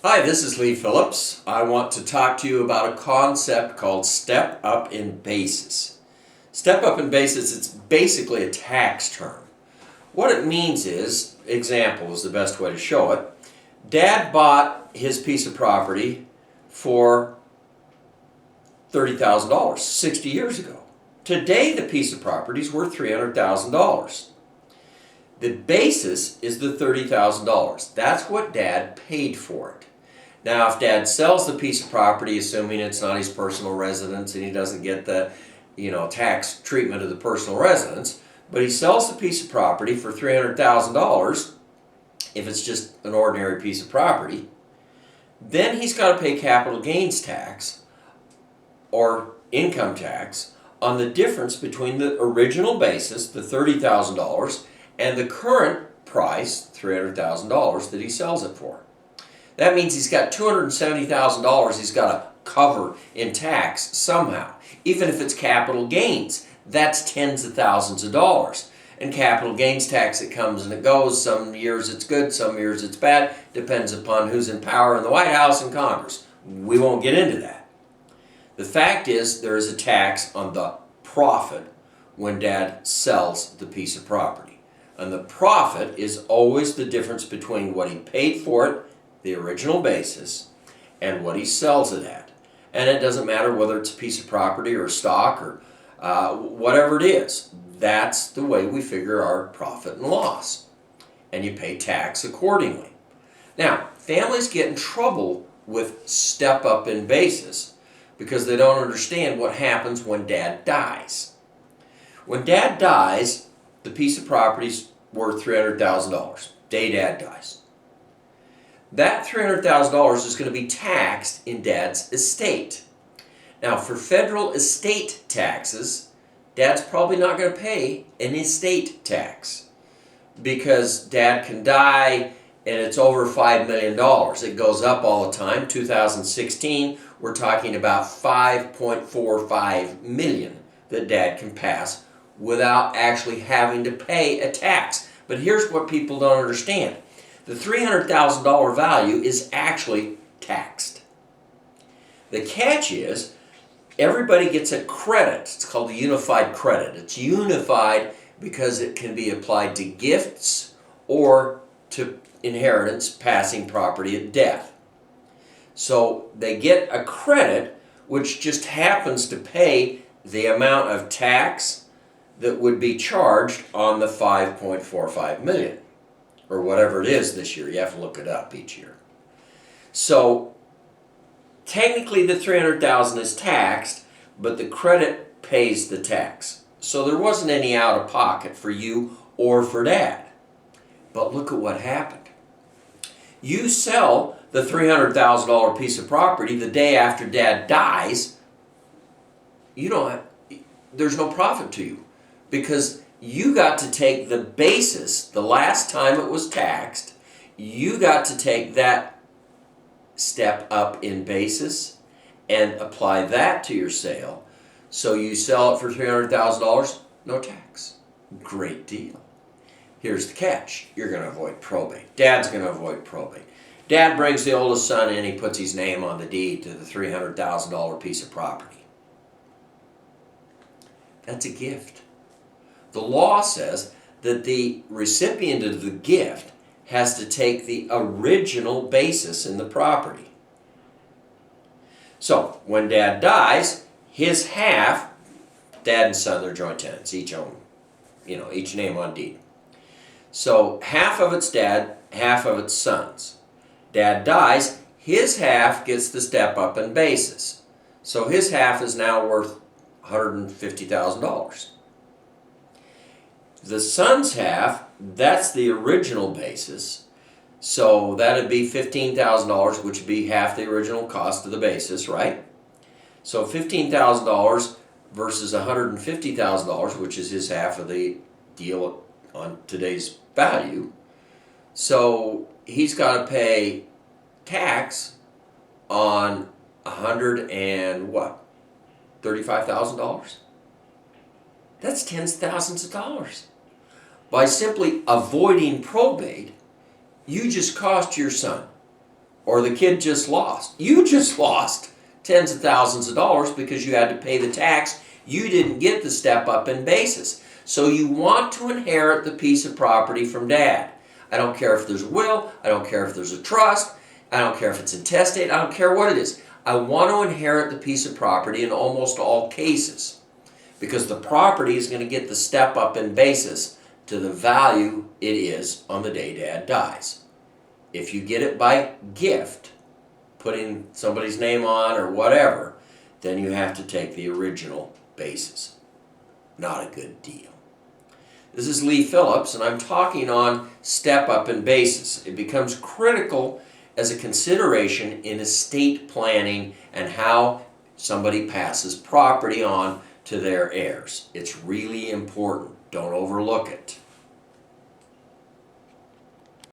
Hi, this is Lee Phillips. I want to talk to you about a concept called step up in basis. Step up in basis, it's basically a tax term. What it means is, example is the best way to show it. Dad bought his piece of property for $30,000 60 years ago. Today the piece of property is worth $300,000. The basis is the $30,000. That's what Dad paid for it. Now, if Dad sells the piece of property, assuming it's not his personal residence and he doesn't get the, tax treatment of the personal residence, but he sells the piece of property for $300,000, if it's just an ordinary piece of property, then he's got to pay capital gains tax or income tax on the difference between the original basis, the $30,000, and the current price, $300,000, that he sells it for. That means he's got $270,000 he's got to cover in tax somehow. Even if it's capital gains, that's tens of thousands of dollars. And capital gains tax, it comes and it goes. Some years it's good, some years it's bad. Depends upon who's in power in the White House and Congress. We won't get into that. The fact is, there is a tax on the profit when Dad sells the piece of property. And the profit is always the difference between what he paid for it, the original basis, and what he sells it at. And it doesn't matter whether it's a piece of property or stock or whatever it is. That's the way we figure our profit and loss. And you pay tax accordingly. Now, families get in trouble with step up in basis because they don't understand what happens when Dad dies. When Dad dies, the piece of property's worth $300,000. Day Dad dies. That $300,000 is going to be taxed in Dad's estate. Now, for federal estate taxes, Dad's probably not going to pay an estate tax because Dad can die and it's over $5 million. It goes up all the time. 2016, we're talking about $5.45 million that Dad can pass without actually having to pay a tax. But here's what people don't understand. The $300,000 value is actually taxed. The catch is, everybody gets a credit. It's called a unified credit. It's unified because it can be applied to gifts or to inheritance, passing property at death. So they get a credit which just happens to pay the amount of tax that would be charged on the $5.45 million. Or whatever it is this year. You have to look it up each year. So technically the $300,000 is taxed, but the credit pays the tax. So there wasn't any out of pocket for you or for Dad. But look at what happened. You sell the $300,000 piece of property the day after Dad dies, there's no profit to you because you got to take the basis, the last time it was taxed, you got to take that step up in basis and apply that to your sale. So you sell it for $300,000, no tax. Great deal. Here's the catch. You're going to avoid probate. Dad's going to avoid probate. Dad brings the oldest son in, he puts his name on the deed to the $300,000 piece of property. That's a gift. The law says that the recipient of the gift has to take the original basis in the property. So, when Dad dies, his half, Dad and son, they're joint tenants, each own, each name on deed. So, half of it's Dad, half of it's son's. Dad dies, his half gets the step up in basis. So, his half is now worth $150,000. The son's half, that's the original basis. So that'd be $15,000, which would be half the original cost of the basis, right? So $15,000 versus $150,000, which is his half of the deal on today's value. So he's got to pay tax on $35,000. That's tens of thousands of dollars. By simply avoiding probate, you just cost your son or the kid just lost. You just lost tens of thousands of dollars because you had to pay the tax. You didn't get the step up in basis. So you want to inherit the piece of property from dad. I don't care if there's a will, I don't care if there's a trust, I don't care if it's intestate, I don't care what it is. I want to inherit the piece of property in almost all cases because the property is going to get the step up in basis to the value it is on the day dad dies. If you get it by gift, putting somebody's name on or whatever, then you have to take the original basis. Not a good deal. This is Lee Phillips, and I'm talking on step up in basis. It becomes critical as a consideration in estate planning and how somebody passes property on to their heirs. It's really important. Don't overlook it.